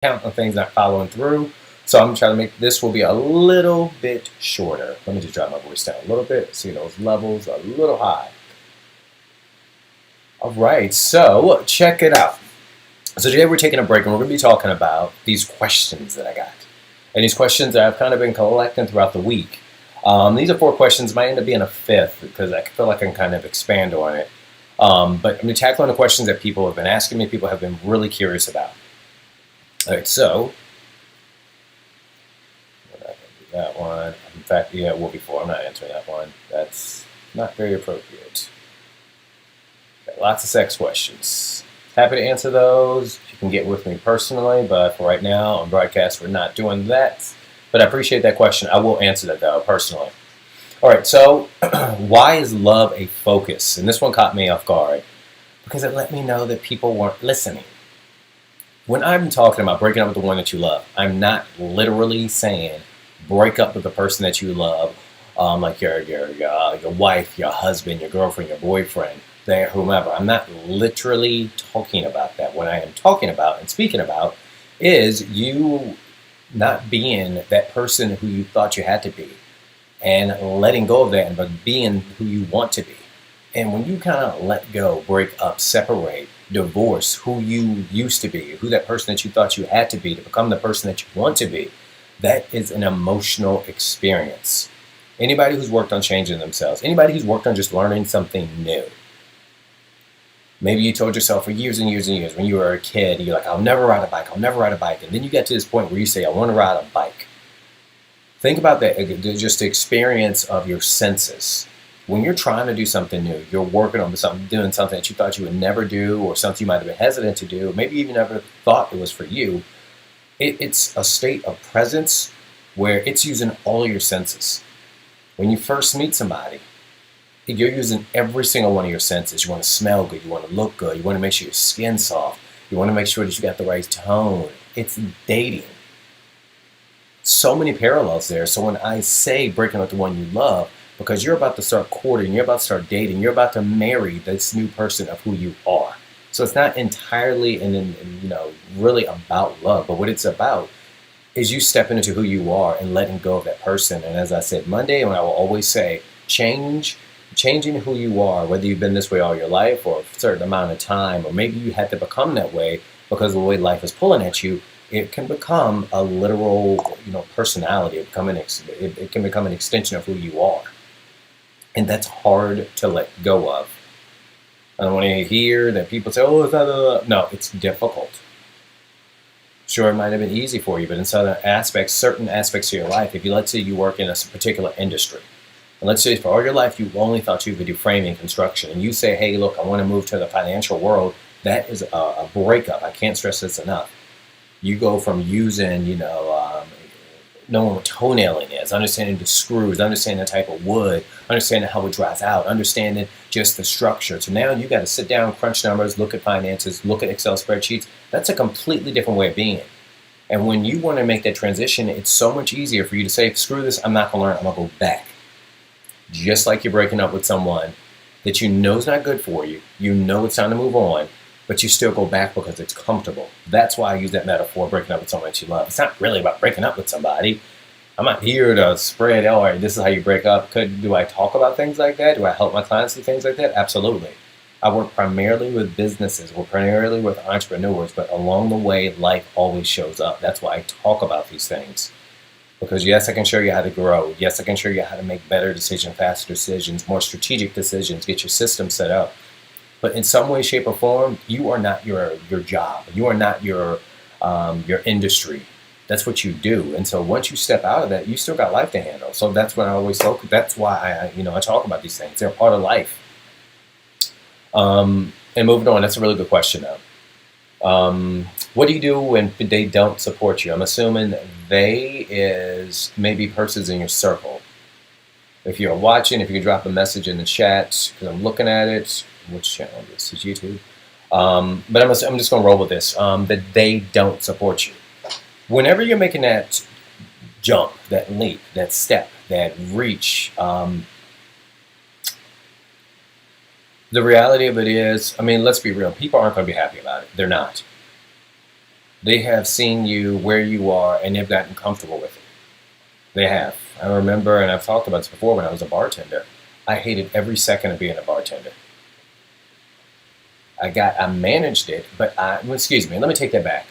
count on things not following through. So I'm trying to make this will be a little bit shorter. Let me just drop my voice down a little bit. See those levels a little high. All right, so check it out. So today we're taking a break and we're going to be talking about these questions that I got. And these questions that I've kind of been collecting throughout the week. These are 4 questions. Might end up being a 5th because I feel like I can kind of expand on it. But I'm tackling the questions that people have been asking me, people have been really curious about. All right, so we're not going to do that one. In fact, yeah, it will be 4. I'm not answering that one. That's not very appropriate. Okay, lots of sex questions. Happy to answer those. You can get with me personally, but for right now on broadcast, we're not doing that. But I appreciate that question. I will answer that though personally. All right, so why is love a focus? And this one caught me off guard because it let me know that people weren't listening. When I'm talking about breaking up with the one that you love, I'm not literally saying break up with the person that you love, like your wife, your husband, your girlfriend, your boyfriend, whomever. I'm not literally talking about that. What I am talking about and speaking about is you not being that person who you thought you had to be and letting go of that, but being who you want to be. And when you kind of let go, break up, separate, divorce who you used to be, who that person that you thought you had to be to become the person that you want to be, that is an emotional experience. Anybody who's worked on changing themselves, anybody who's worked on just learning something new. Maybe you told yourself for years and years and years when you were a kid, you're like, I'll never ride a bike, I'll never ride a bike. And then you get to this point where you say, I want to ride a bike. Think about that, just the experience of your senses. When you're trying to do something new, you're working on something, doing something that you thought you would never do or something you might have been hesitant to do, maybe you never thought it was for you. It's a state of presence where it's using all your senses. When you first meet somebody, you're using every single one of your senses. You want to smell good, you want to look good, you want to make sure your skin's soft, you want to make sure that you got the right tone. It's dating. So many parallels there. So when I say breaking up with the one you love, because you're about to start courting, you're about to start dating, you're about to marry this new person of who you are. So it's not entirely and really about love, but what it's about is you stepping into who you are and letting go of that person. And as I said Monday, and I will always say, changing who you are, whether you've been this way all your life or a certain amount of time, or maybe you had to become that way because of the way life is pulling at you, it can become a literal, personality. It can become an extension of who you are. And that's hard to let go of. I don't want to hear that people say, oh, it's not. No, it's difficult. Sure, it might have been easy for you, but in certain aspects of your life, if let's say you work in a particular industry, and let's say for all your life you only thought you could do framing construction, and you say, hey, look, I want to move to the financial world, that is a breakup. I can't stress this enough. You go from using, knowing what toenailing is, understanding the screws, understanding the type of wood, understanding how it dries out, understanding just the structure. So now you got to sit down, crunch numbers, look at finances, look at Excel spreadsheets. That's a completely different way of being. And when you want to make that transition, it's so much easier for you to say, screw this, I'm not going to learn, I'm going to go back. Just like you're breaking up with someone that you know is not good for you, you know it's time to move on, but you still go back because it's comfortable. That's why I use that metaphor, breaking up with someone that you love. It's not really about breaking up with somebody. I'm not here to spread, all right, this is how you break up. Do I talk about things like that? Do I help my clients do things like that? Absolutely. I work primarily with businesses, work primarily with entrepreneurs, but along the way, life always shows up. That's why I talk about these things. Because yes, I can show you how to grow. Yes, I can show you how to make better decisions, faster decisions, more strategic decisions, get your system set up. But in some way, shape, or form, you are not your job. You are not your industry. That's what you do. And so once you step out of that, you still got life to handle. So that's what I always talk. That's why I talk about these things. They're part of life. And moving on, that's a really good question though. What do you do when they don't support you? I'm assuming they is maybe persons in your circle. If you're watching, if you could drop a message in the chat, because I'm looking at it. Which channel is this? Is YouTube? But I'm just going to roll with this. That they don't support you. Whenever you're making that jump, that leap, that step, that reach, the reality of it is, let's be real. People aren't going to be happy about it. They're not. They have seen you where you are and they've gotten comfortable with it. They have. I remember, and I've talked about this before when I was a bartender, I hated every second of being a bartender. I managed it, but well, excuse me, let me take that back.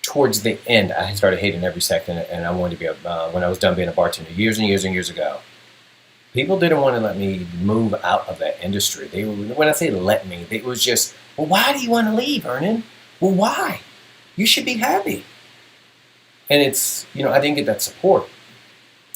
Towards the end, I started hating every second, and I wanted to be when I was done being a bartender years and years and years ago. People didn't want to let me move out of that industry. When I say let me, it was just, well, why do you want to leave, Vernon? Well, why? You should be happy. And it's, I didn't get that support.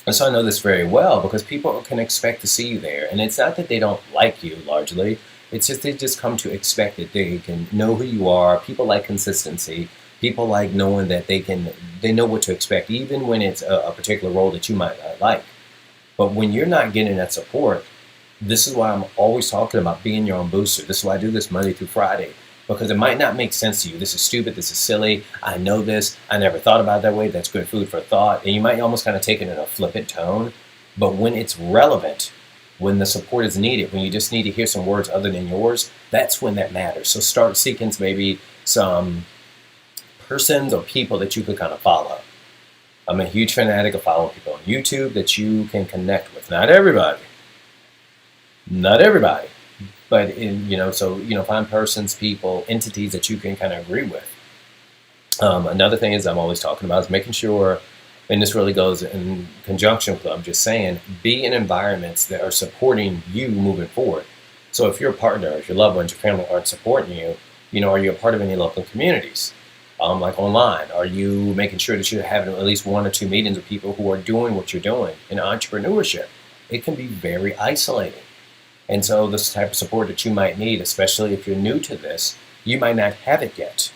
And so I know this very well because people can expect to see you there. And it's not that they don't like you largely. It's just they just come to expect that they can know who you are. People like consistency. People like knowing that they know what to expect, even when it's a particular role that you might not like. But when you're not getting that support, this is why I'm always talking about being your own booster. This is why I do this Monday through Friday. Because it might not make sense to you. This is stupid. This is silly. I know this. I never thought about it that way. That's good food for thought. And you might almost kind of take it in a flippant tone. But when it's relevant, when the support is needed, when you just need to hear some words other than yours, that's when that matters. So start seeking maybe some persons or people that you could kind of follow. I'm a huge fanatic of following people on YouTube that you can connect with. Not everybody. Not everybody. But find persons, people, entities that you can kind of agree with. Another thing is I'm always talking about is making sure, and this really goes in conjunction with what I'm just saying, be in environments that are supporting you moving forward. So if your partner, if your loved ones, your family aren't supporting you, are you a part of any local communities? Like online, are you making sure that you're having at least 1 or 2 meetings with people who are doing what you're doing in entrepreneurship? It can be very isolating. And so this type of support that you might need, especially if you're new to this, you might not have it yet.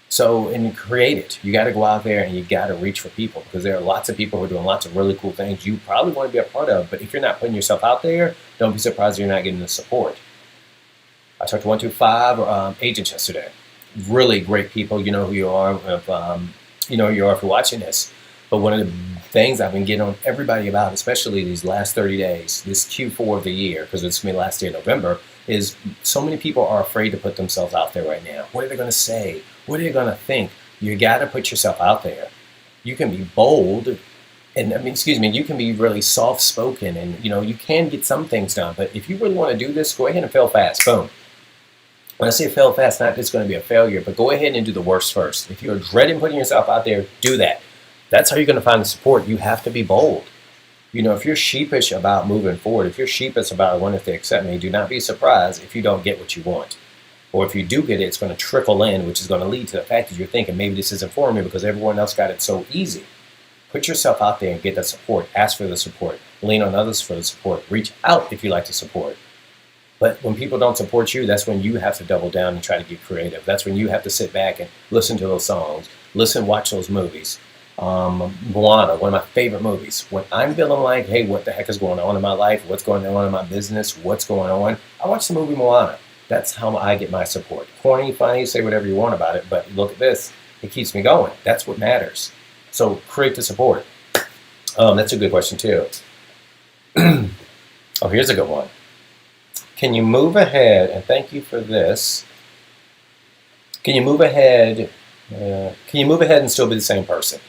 So, and create it. You got to go out there and you got to reach for people because there are lots of people who are doing lots of really cool things you probably want to be a part of. But if you're not putting yourself out there, don't be surprised you're not getting the support. I talked to 125 agents yesterday. Really great people. You know who you are. You know who you are if you're watching this. But one of the things I've been getting on everybody about, especially these last 30 days, this Q4 of the year, because it's my last day of November, is so many people are afraid to put themselves out there right now. What are they going to say? What are they going to think? You got to put yourself out there. You can be bold, and you can be really soft-spoken, and you can get some things done. But if you really want to do this, go ahead and fail fast. Boom. When I say fail fast, not just going to be a failure, but go ahead and do the worst first. If you're dreading putting yourself out there, do that. That's how you're going to find the support. You have to be bold. If you're sheepish about moving forward, if you're sheepish about, I wonder if they accept me, do not be surprised if you don't get what you want. Or if you do get it, it's going to trickle in, which is going to lead to the fact that you're thinking, maybe this isn't for me because everyone else got it so easy. Put yourself out there and get that support. Ask for the support. Lean on others for the support. Reach out if you like the support. But when people don't support you, that's when you have to double down and try to get creative. That's when you have to sit back and listen to those songs, watch those movies. Moana, one of my favorite movies. When I'm feeling like, hey, what the heck is going on in my life? What's going on in my business? What's going on? I watch the movie Moana. That's how I get my support. Corny, funny, say whatever you want about it, but look at this. It keeps me going. That's what matters. So create the support. That's a good question too. Oh, here's a good one. Can you move ahead, and thank you for this. Can you move ahead and still be the same person?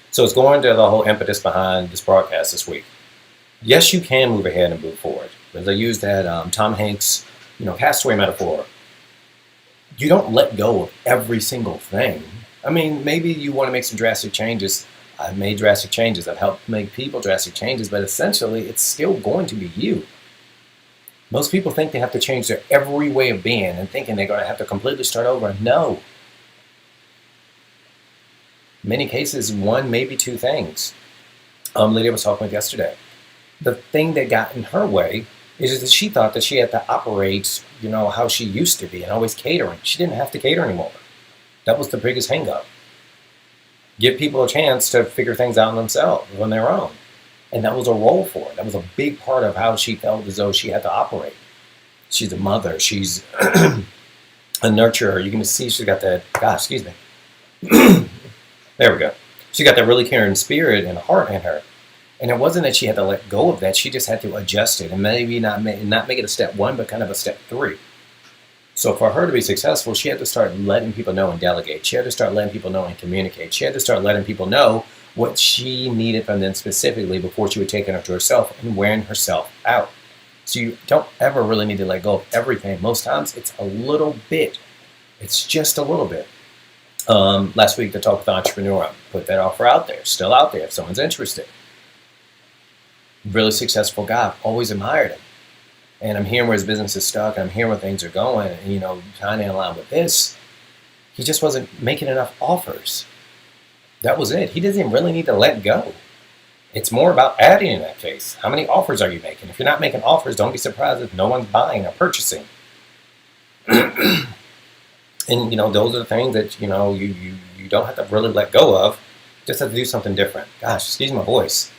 So it's going to the whole impetus behind this broadcast this week. Yes, you can move ahead and move forward. As I used that Tom Hanks, castaway metaphor. You don't let go of every single thing. Maybe you want to make some drastic changes. I've made drastic changes. I've helped make people drastic changes, but essentially it's still going to be you. Most people think they have to change their every way of being and thinking they're going to have to completely start over. No. In many cases, one, maybe 2 things. Lydia was talking with yesterday. The thing that got in her way is that she thought that she had to operate, how she used to be and always catering. She didn't have to cater anymore. That was the biggest hang-up. Give people a chance to figure things out themselves on their own. And that was a role for her. That was a big part of how she felt as though she had to operate. She's a mother. She's a nurturer. You can see she's got that, excuse me. There we go. She got that really caring spirit and heart in her. And it wasn't that she had to let go of that. She just had to adjust it and maybe not make it a step 1, but kind of a step 3. So for her to be successful, she had to start letting people know and delegate. She had to start letting people know and communicate. She had to start letting people know what she needed from them specifically before she would take it up to herself and wearing herself out. So you don't ever really need to let go of everything. Most times it's a little bit. It's just a little bit. Last week, the Talk with the Entrepreneur, I put that offer out there, still out there if someone's interested. Really successful guy, I've always admired him. And I'm hearing where his business is stuck, and I'm hearing where things are going, and, kind of in line with this, he just wasn't making enough offers. That was it. He doesn't really need to let go. It's more about adding in that case. How many offers are you making? If you're not making offers, don't be surprised if no one's buying or purchasing. And, those are the things that, you don't have to really let go of. Just have to do something different. Gosh, excuse my voice.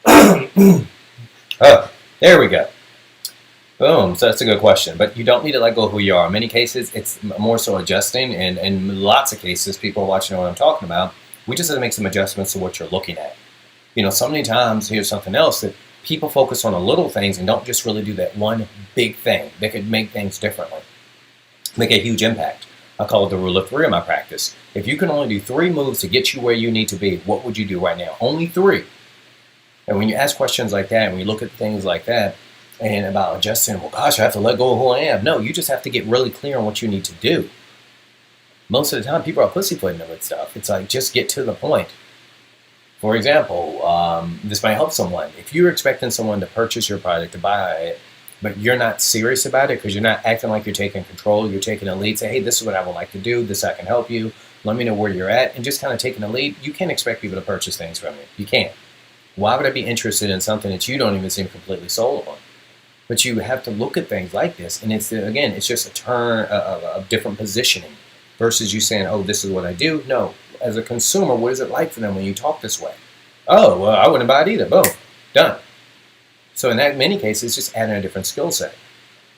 Oh, there we go. Boom. So that's a good question. But you don't need to let go of who you are. In many cases, it's more so adjusting. And in lots of cases, people are watching what I'm talking about. We just have to make some adjustments to what you're looking at. So many times, here's something else that people focus on the little things and don't just really do that one big thing that could make things differently, make a huge impact. I call it the rule of 3 in my practice. If you can only do 3 moves to get you where you need to be, what would you do right now? Only 3. And when you ask questions like that, and when you look at things like that, and about adjusting, well, gosh, I have to let go of who I am. No, you just have to get really clear on what you need to do. Most of the time, people are pussyfooting with stuff. It's like, just get to the point. For example, this might help someone. If you're expecting someone to purchase your product, to buy it, but you're not serious about it because you're not acting like you're taking control, you're taking a lead, say, hey, this is what I would like to do, this I can help you, let me know where you're at, and just kind of taking a lead, you can't expect people to purchase things from you. You can't. Why would I be interested in something that you don't even seem completely sold on? But you have to look at things like this, and it's just a turn of different positioning versus you saying, oh, this is what I do. No, as a consumer, what is it like for them when you talk this way? Oh, well, I wouldn't buy it either. Boom, done. So in that many cases, it's just adding a different skill set.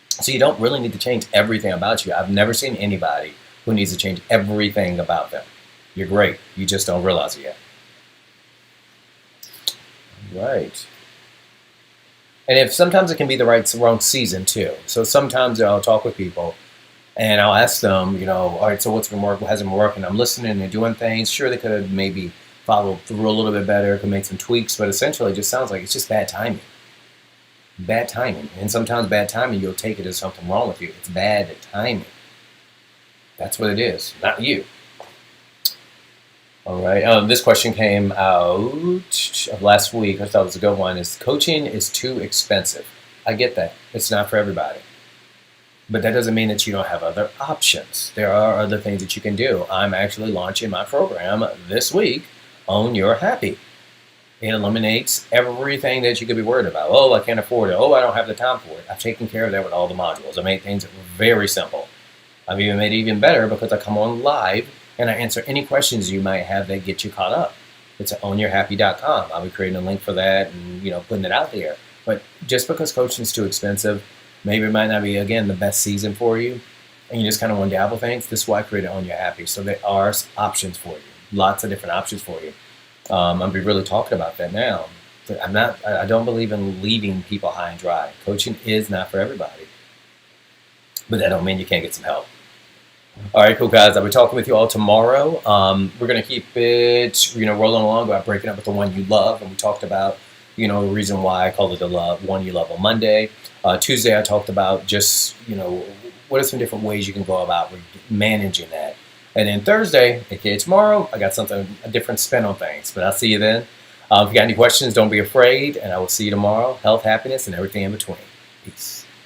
So you don't really need to change everything about you. I've never seen anybody who needs to change everything about them. You're great. You just don't realize it yet. Right. And if sometimes it can be the wrong season too. So sometimes I'll talk with people and I'll ask them, all right, so what's been working, what hasn't been working? I'm listening and they're doing things. Sure, they could have maybe followed through a little bit better, could make some tweaks, but essentially it just sounds like it's just bad timing. Bad timing. And sometimes bad timing, you'll take it as something wrong with you. It's bad timing. That's what it is, not you. All right. This question came out last week. I thought it was a good one. Is coaching is too expensive? I get that. It's not for everybody. But that doesn't mean that you don't have other options. There are other things that you can do. I'm actually launching my program this week, Own Your Happy. It eliminates everything that you could be worried about. Oh, I can't afford it. Oh, I don't have the time for it. I've taken care of that with all the modules. I made things very simple. I've even made it even better because I come on live and I answer any questions you might have that get you caught up. It's at ownyourhappy.com. I'll be creating a link for that and putting it out there. But just because coaching is too expensive, maybe it might not be, again, the best season for you, and you just kind of want to dabble things, this is why I created Own Your Happy. So there are options for you, lots of different options for you. I'll be really talking about that now. I don't believe in leaving people high and dry. Coaching is not for everybody. But that don't mean you can't get some help. All right, cool guys. I'll be talking with you all tomorrow. We're going to keep it, rolling along by breaking up with the one you love. And we talked about, the reason why I call it the one you love on Monday. Tuesday, I talked about just, what are some different ways you can go about managing that. And then Thursday, aka tomorrow, I got a different spin on things. But I'll see you then. If you got any questions, don't be afraid. And I will see you tomorrow. Health, happiness, and everything in between. Peace.